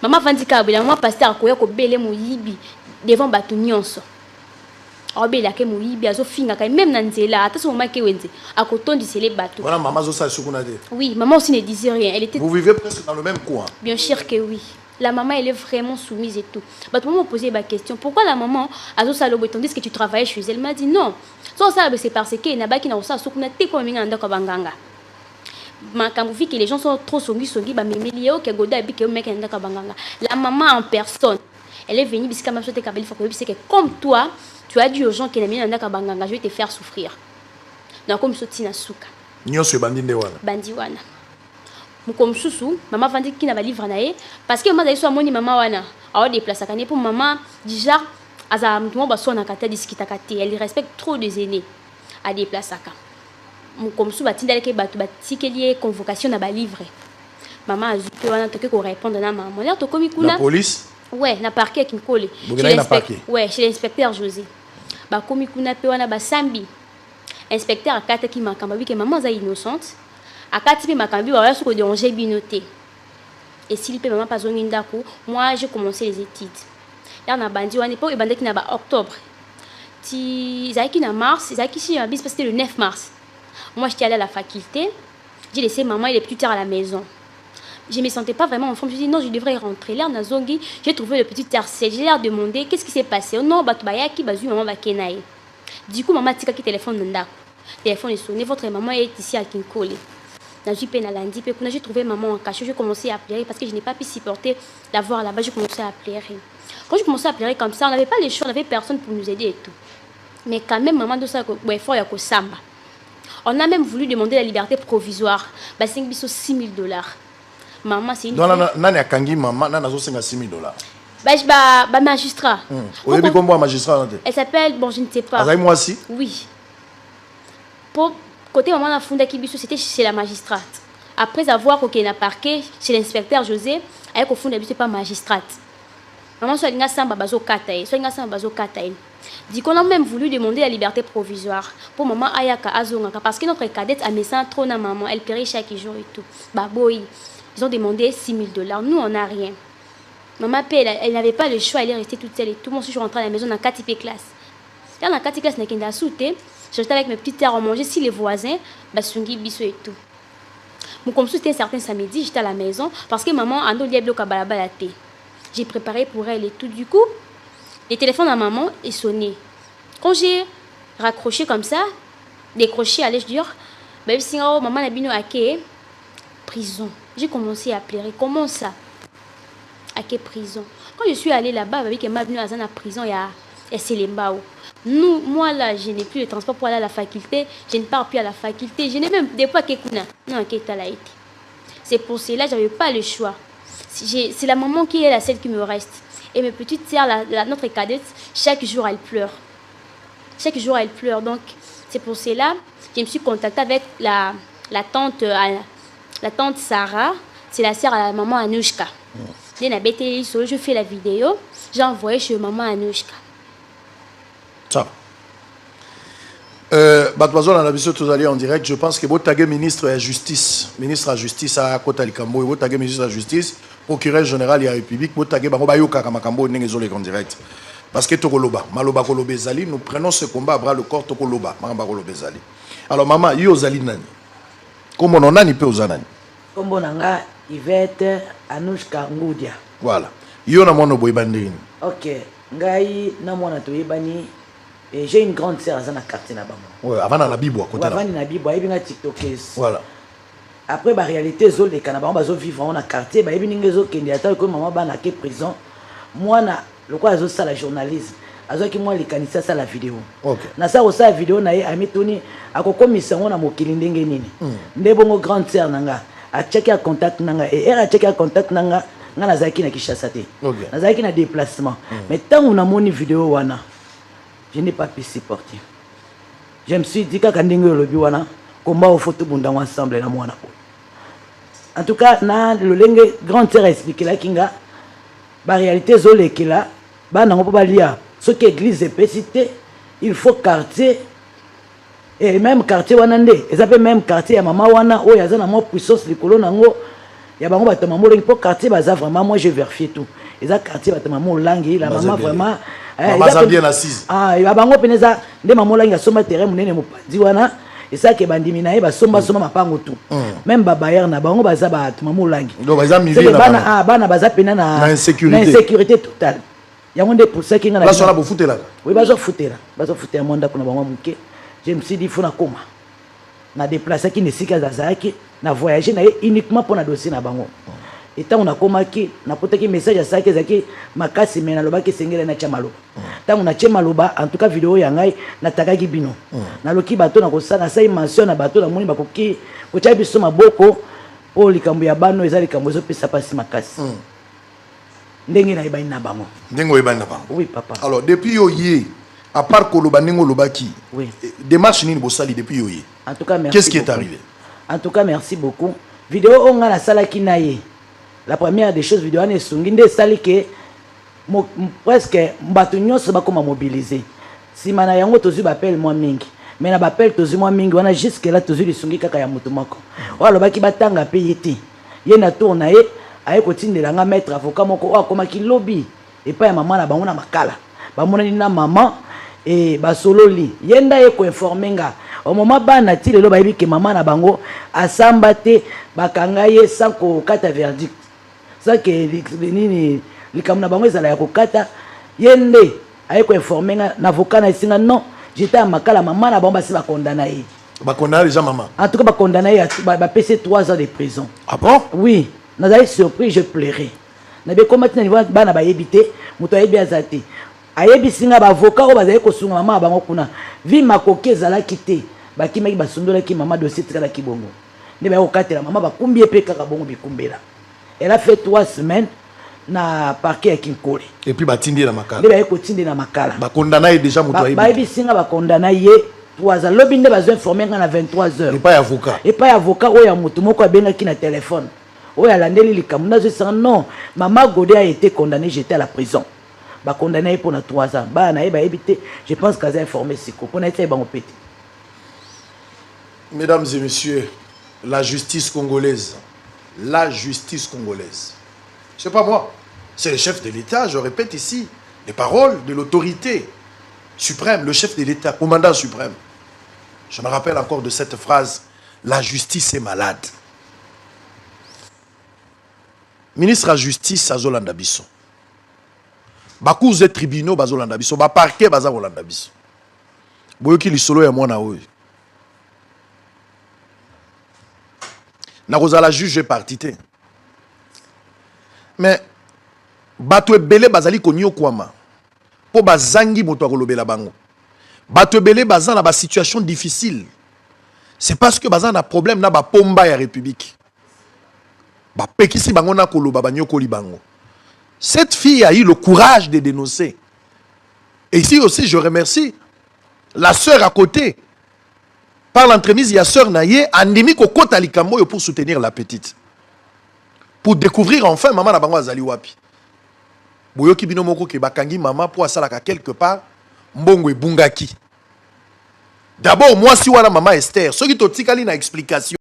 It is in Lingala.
Maman vandika abela maman pasteur akoya ko bele moyibi devant batu nyonso. Obela ke moyibi azo finga ka même na nzela ata so maman ke wenze akotondi sele batu. Voilà maman zo sa sukuna de. Oui, maman aussi ne disait rien. Elle était. Vous vivez presque dans le même coin. Bien sûr que oui. La maman, elle est vraiment soumise et tout. Bah, tout le monde m'a posé ma question. Pourquoi la maman, Azo Salobo, tandis que tu travaillais chez elle, m'a dit non. Ça, c'est parce que n'a pas qui n'a pas soukuna te comme un anda kabanganga. Quand vous voyez que les gens sont trop songi, bah, mais milieu que Goda et que mec anda kabanganga. La maman en personne, elle est venue bisca ma sote kabeli faut que comme toi, tu as dit aux gens qui n'aiment anda kabanganga, je vais te faire souffrir. Donc comme sotina souka. Nyonso bandinde wana. Bandiwana. Comme sous maman vendait qui n'a pas livre naé parce que maman d'ailleurs moni maman wana a déplacé kané pour maman déjà aza mtumo ba sona kata diskita kate elle respecte trop des aînés a déplacé ka comme sous batinda ke batu batikeli convocation na ba livre maman a zupe wana toke ko répondre na maman là to komi kuna la police ouais na parquet qui me colle chez l'inspecteur José ba komi kuna pe wana ba sambi inspecteur akata ki makamba bi ke maman za innocente akati pe makambi wala soko déranger binoté et s'il peut maman pas zongi ndako moi j'ai commencé les études là na bandi wana pour ebandaki na ba octobre ti zaki na mars zaki si ma bis parce que c'était le 9 mars moi j'étais allée à la faculté j'ai laissé maman il est plus tard à la maison je me sentais pas vraiment en forme je dis non je devrais y rentrer là na zongi j'ai trouvé le petit tercel j'ai leur demandé qu'est-ce qui s'est passé non batu bayaki bazu maman bakenaye du coup maman tika ki téléphone ndako téléphone est sonné votre maman est ici à Kinkole. J'ai trouvé maman en cachot, j'ai commencé à pleurer parce que je n'ai pas pu supporter la voir là-bas, j'ai commencé à pleurer. Quand je commençais à pleurer comme ça, on n'avait pas les choix, on n'avait personne pour nous aider et tout. Mais quand même, maman, de ça, on a même voulu demander la liberté provisoire. Bah, c'est $6 000. Maman, c'est une. Non, non, kangi maman, non, non, $6 000. Bah, magistrat. Au début, comment magistrat? Elle s'appelle, bon, je ne sais pas. Moi aussi? Oui. Pour. Côté maman a fondé Kibiso, c'était chez la magistrate. Après avoir OK na parquet chez l'inspecteur José, avec au fond de pas magistrate. Maman soit linga samba bazo katae, soit linga samba bazo katae. Dit qu'on a même voulu demander la liberté provisoire pour maman Ayaka Azonga parce que notre cadette a mis ça trop na maman, elle périt chaque jour et tout. Bah boy, ils ont demandé $6 000. Nous on n'a rien. Maman elle n'avait pas le choix, elle est restée toute seule et tout. Moi je suis rentrée à la maison dans 4 classe. Là dans 4 classe n'a qu'un sauté. J'étais avec mes petites sœurs à manger. Si les voisins, sungi biso et tout. Comme c'était un certain samedi, j'étais à la maison parce que maman a nous dit que j'ai préparé pour elle et tout. Du coup, le téléphone à maman est sonné. Quand j'ai raccroché comme ça, décroché, allez je dire, maman a bino aké prison. J'ai commencé à pleurer. Comment ça? Aké prison. Quand je suis allée là-bas, avec ma bino à la prison, il y a Selembao. Nous, moi là, je n'ai plus de transport pour aller à la faculté. Je ne pars plus à la faculté. Je n'ai même des fois qu'écouna. Non, c'est pour cela que je n'avais pas le choix. C'est la maman qui est la seule qui me reste. Et mes petites sœurs, notre cadette, chaque jour elle pleure. Chaque jour elle pleure. Donc c'est pour cela que je me suis contactée avec la tante Sarah. C'est la sœur à la maman Anouchka. Je fais la vidéo. J'ai envoyé chez maman Anouchka. Ça. Batouazon a l'habitude tous aller en direct. Je pense que votre ministre de la Justice, ministre de la Justice à Kota Likambo, et votre ministre de la Justice, procureur général de la République, votre Bayoka Kamakambo, n'est en direct. Parce que Tokoloba, Maloba Kolobezali, nous prenons ce combat à bras le corps Tokoloba, Mamba Kolobezali. Alors, maman, Yozali Nani. Comment on a ni peu aux anani? Comme on a Yvette Anouchka Ngoudia. Voilà. Yona Mono Boybandine. Ok. Ngai Namona Toyebani. Et j'ai une grande sœur dans le quartier là-bas. Oui, avant la Bible. Avant la Bible, il y a TikTokers. Voilà. Après, la réalité, les Canadiens, on va vivre dans le quartier. Il y a des gens qui ont maman dans la prison. Moi, le quoi, c'est la journalisme. Azoki moi les canisa ça la vidéo. OK. Na ça aussi la vidéo na ami toni akokomisa ngona mokili ndenge nini. Ndebongo grande sœur nanga a checker à contact nanga et elle a checker à contact nanga ngana zaki na Kinshasa te. OK. Na zaki na déplacement. Mais tant on a moni vidéo wana je n'ai pas pu supporter. Je me suis dit kaka ndenge lobi wana comment au photo bunda ensemble na mwana. En tout cas na le lenge grande sœur expliquer la kinga ba réalité zolekela ba nango pa lia. Ce qui est église est petite, il faut quartier. Et même quartier wanande, ils appellent même quartier à maman wana, oh yazana mo puissance likolo nango. ya bango batama molengi po quartier baza vraiment moi j'ai vérifié tout eza quartier batama molangi la maman vraiment baza bien assise ya bango peneza nde maman molangi asomba terrain munene mopandi wana esa ke bandimi na ye basomba soma mapango tout même babayer na bango baza batama molangi donc baza milieu na bana baza pena na insécurité totale yango nde pour ça kinga na la bofutela oui bazo futela monda kuna bango muke je me suis dit faut na koma na déplacer qui ne sika zazaki na voyager na uniquement pour na dossier na bango et tant on a komaki na potaki message à ça que zaki makasi mena loba ki sengela na chamalo tant on a chamaloba en tout cas vidéo ya ngai na takaki bino na loki bato na kosana sai mention na bato na moni bakoki ko tya biso maboko o likambo ya bano eza likambo zo pesa pasi makasi ndenge na ibani na bango oui papa alors depuis yoye à part koloba ningo lobaki oui démarche nini bosali depuis yoye en tout cas merci qu'est-ce qui est arrivé en tout cas merci beaucoup vidéo on a la sala ki naye la première des choses vidéo ane sungi nde sali ke presque mbato nyonso bakoma mobiliser sima na yango tozu bapel moi mingi mais na bapel tozu moi mingi wana jusque là tozu lisungi kaka ya mutu moko wala baki batanga pe yeti ye na tour na ye aye kotindela nga maître avocat moko o akomaki lobby et pas ya maman na bango na makala bamonani na maman et basololi yenda ye ko informer nga au moment bana ti lelo bayibi ke maman na bango asamba te bakanga ye sans ko kata verdict ça que nini likambo na bango ezala ya kokata yende aye ko informer nga na avocat na singa non j'étais à makala maman na bango basi ba condamné ye ba condamné déjà maman en tout cas ba condamné ba PC 3 ans de prison ah bon oui nazali surpris je pleurais na be komati na niveau bana ba yebité muto ayebi azati ayebi singa ba avocat o bazali ko sunga maman bango kuna vi makoke ezala kité bakimaki basundola ki maman dossier tikala ki bongo nde ba kokatela maman bakumbi epe kaka bongo bikumbela elle a fait 3 semaines na parquet ya Kinkole et puis batindi na makala nde ba ekotindi na makala ba condamné déjà muto ayebi ba yebi singa ba condamné ye 3 ans lobi nde bazo informer nga na 23h et pas avocat oya mutu moko abengaki na téléphone oya alandeli likambo nazo sanga non maman Godé a été condamnée j'étais à la prison ba condamné pour na 3 ans ba na ye ba yebité je pense qu'elle a informé siko pour na été ba ngopeti. Mesdames et messieurs, la justice congolaise, c'est pas moi, c'est le chef de l'État, je répète ici, les paroles de l'autorité suprême, le chef de l'État, commandant suprême. Je me rappelle encore de cette phrase, la justice est malade. Ministre de la Justice, Azolanda Bisso. Bakouze tribunaux, Bazolanda Bisso. Ba parquet, Bazolanda Bisso. Boyoki lisolo ya mwana oyo. La juge partité. Mais bato ebele bazali konyo kwama po bazangi moto akolobela bango. Bato ebele bazana ba situation difficile. C'est parce que bazana problème na ba pomba ya république. Ba pekisi bango na koloba banyokoli bango. Cette fille a eu le courage de dénoncer. Et ici aussi je remercie la sœur à côté. Par l'entremise, il y a sœur Naye, andimi kokota likambo pour soutenir la petite. Pour découvrir enfin maman na bango azali wapi. Boyoki bino moko ke bakangi maman pour asalaka quelque part mbongo ebungaki. D'abord moi si wana maman Esther, ce qui totikali na explication